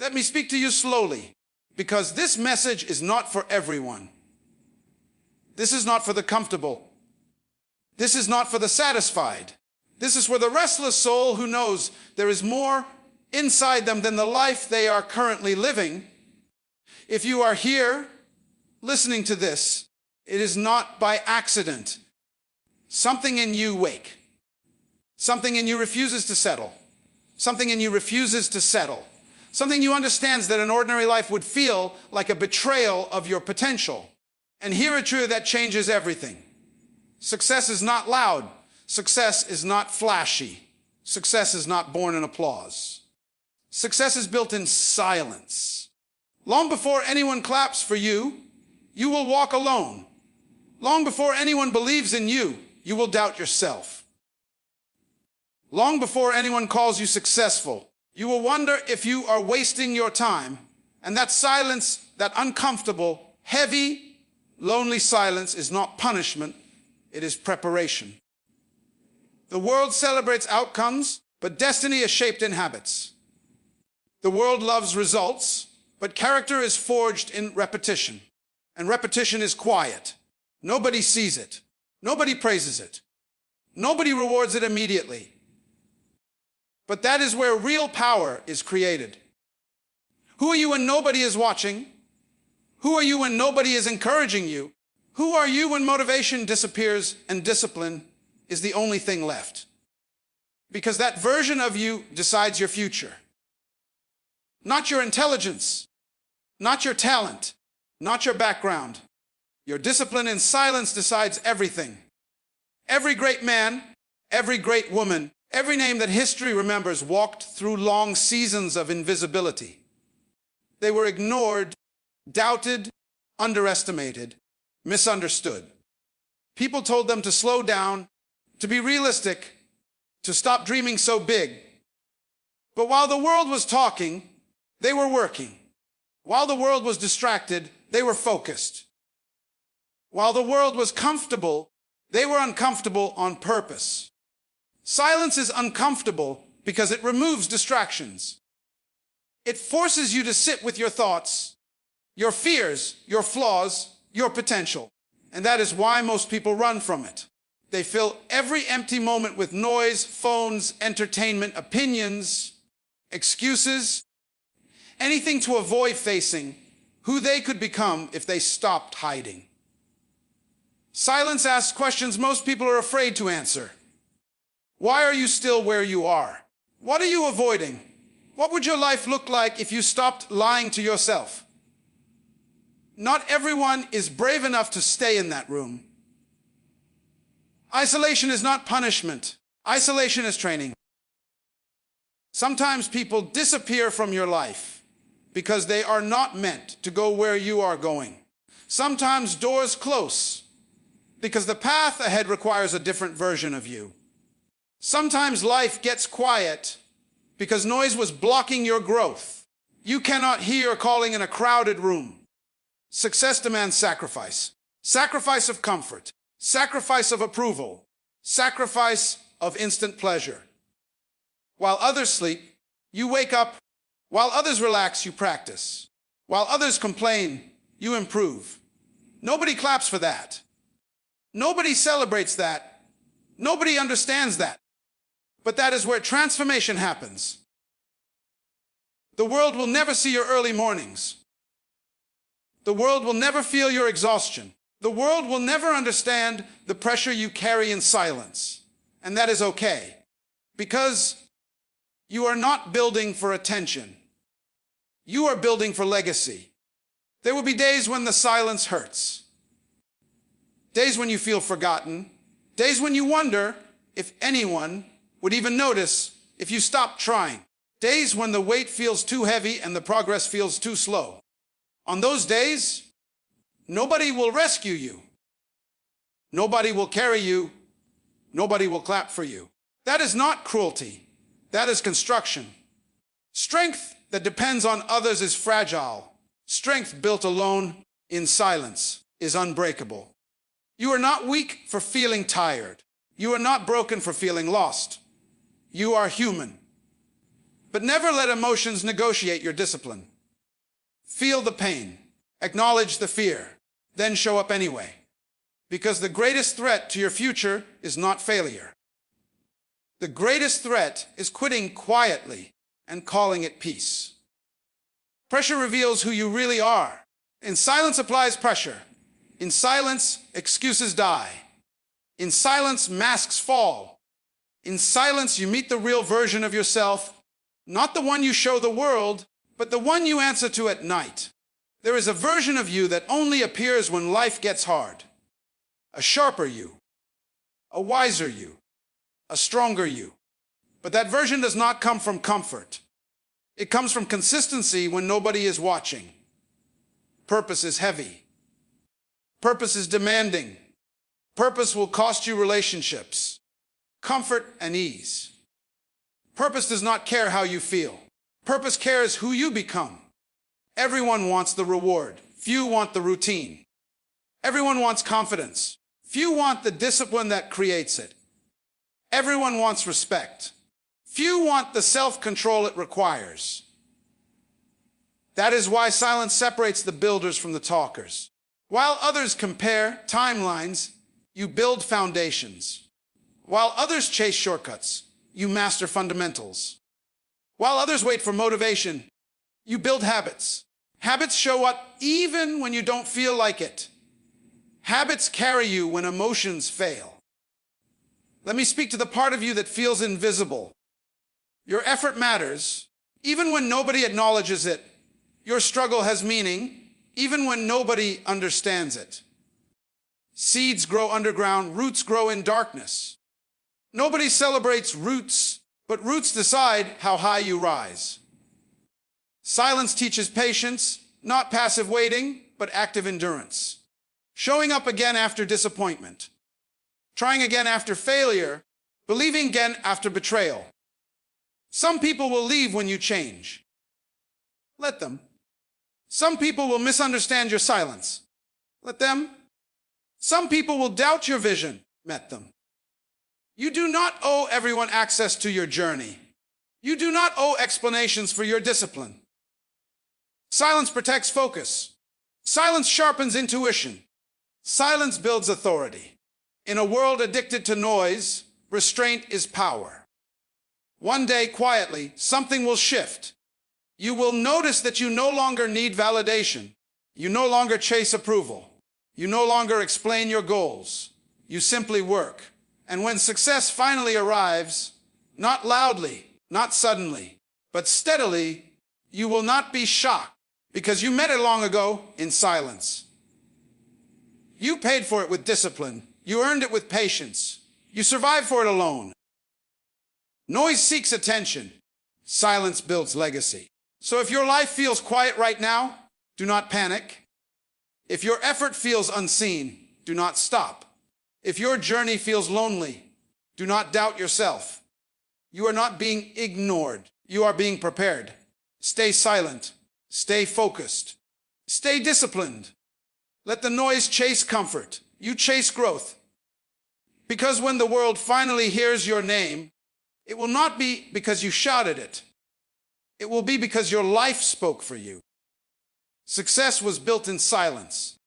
Let me speak to you slowly, because this message is not for everyone. This is not for the comfortable. This is not for the satisfied. This is for the restless soul who knows there is more inside them than the life they are currently living. If you are here listening to this, it is not by accident. Something in you wake. Something in you refuses to settle. Something in you refuses to settle. Something in you understands that an ordinary life would feel like a betrayal of your potential. And hear a truth that changes everything. Success is not loud. Success is not flashy. Success is not born in applause. Success is built in silence. Long before anyone claps for you, you will walk alone. Long before anyone believes in you, you will doubt yourself. Long before anyone calls you successful, you will wonder if you are wasting your time. And that silence, that uncomfortable, heavy, lonely silence is not punishment, it is preparation. The world celebrates outcomes, but destiny is shaped in habits. The world loves results, but character is forged in repetition. And repetition is quiet. Nobody sees it. Nobody praises it. Nobody rewards it immediately. But that is where real power is created. Who are you when nobody is watching? Who are you when nobody is encouraging you? Who are you when motivation disappears and discipline is the only thing left? Because that version of you decides your future. Not your intelligence, not your talent, not your background. Your discipline in silence decides everything. Every great man, every great woman, every name that history remembers walked through long seasons of invisibility. They were ignored, doubted, underestimated, misunderstood. People told them to slow down, to be realistic, to stop dreaming so big. But while the world was talking, they were working. While the world was distracted, they were focused. While the world was comfortable, they were uncomfortable on purpose. Silence is uncomfortable because it removes distractions. It forces you to sit with your thoughts, your fears, your flaws, your potential. And that is why most people run from it. They fill every empty moment with noise, phones, entertainment, opinions, excuses, anything to avoid facing who they could become if they stopped hiding. Silence asks questions most people are afraid to answer. Why are you still where you are? What are you avoiding? What would your life look like if you stopped lying to yourself? Not everyone is brave enough to stay in that room. Isolation is not punishment. Isolation is training. Sometimes people disappear from your life because they are not meant to go where you are going. Sometimes doors close because the path ahead requires a different version of you. Sometimes life gets quiet because noise was blocking your growth. You cannot hear calling in a crowded room. Success demands sacrifice. Sacrifice of comfort. Sacrifice of approval. Sacrifice of instant pleasure. While others sleep, you wake up. While others relax, you practice. While others complain, you improve. Nobody claps for that. Nobody celebrates that. Nobody understands that. But that is where transformation happens. The world will never see your early mornings. The world will never feel your exhaustion. The world will never understand the pressure you carry in silence. And that is okay, because you are not building for attention. You are building for legacy. There will be days when the silence hurts. Days when you feel forgotten. Days when you wonder if anyone would even notice if you stopped trying. Days when the weight feels too heavy and the progress feels too slow. On those days, nobody will rescue you. Nobody will carry you. Nobody will clap for you. That is not cruelty. That is construction. Strength that depends on others is fragile. Strength built alone in silence is unbreakable. You are not weak for feeling tired. You are not broken for feeling lost. You are human. But never let emotions negotiate your discipline. Feel the pain, acknowledge the fear, then show up anyway. Because the greatest threat to your future is not failure. The greatest threat is quitting quietly and calling it peace. Pressure reveals who you really are. In silence applies pressure. In silence, excuses die. In silence, masks fall. In silence, you meet the real version of yourself, not the one you show the world, but the one you answer to at night. There is a version of you that only appears when life gets hard. A sharper you, a wiser you, a stronger you. But that version does not come from comfort. It comes from consistency when nobody is watching. Purpose is heavy. Purpose is demanding. Purpose will cost you relationships, comfort, and ease. Purpose does not care how you feel. Purpose cares who you become. Everyone wants the reward. Few want the routine. Everyone wants confidence. Few want the discipline that creates it. Everyone wants respect. Few want the self-control it requires. That is why silence separates the builders from the talkers. While others compare timelines, you build foundations. While others chase shortcuts, you master fundamentals. While others wait for motivation, you build habits. Habits show up even when you don't feel like it. Habits carry you when emotions fail. Let me speak to the part of you that feels invisible. Your effort matters, even when nobody acknowledges it. Your struggle has meaning, even when nobody understands it. Seeds grow underground, roots grow in darkness. Nobody celebrates roots, but roots decide how high you rise. Silence teaches patience, not passive waiting, but active endurance. Showing up again after disappointment. Trying again after failure, believing again after betrayal. Some people will leave when you change. Let them. Some people will misunderstand your silence. Let them. Some people will doubt your vision. Let them. You do not owe everyone access to your journey. You do not owe explanations for your discipline. Silence protects focus. Silence sharpens intuition. Silence builds authority. In a world addicted to noise, restraint is power. One day, quietly, something will shift. You will notice that you no longer need validation. You no longer chase approval. You no longer explain your goals. You simply work. And when success finally arrives, not loudly, not suddenly, but steadily, you will not be shocked because you met it long ago in silence. You paid for it with discipline. You earned it with patience. You survived for it alone. Noise seeks attention. Silence builds legacy. So if your life feels quiet right now, do not panic. If your effort feels unseen, do not stop. If your journey feels lonely, do not doubt yourself. You are not being ignored. You are being prepared. Stay silent. Stay focused. Stay disciplined. Let the noise chase comfort. You chase growth. Because when the world finally hears your name, it will not be because you shouted it. It will be because your life spoke for you. Success was built in silence.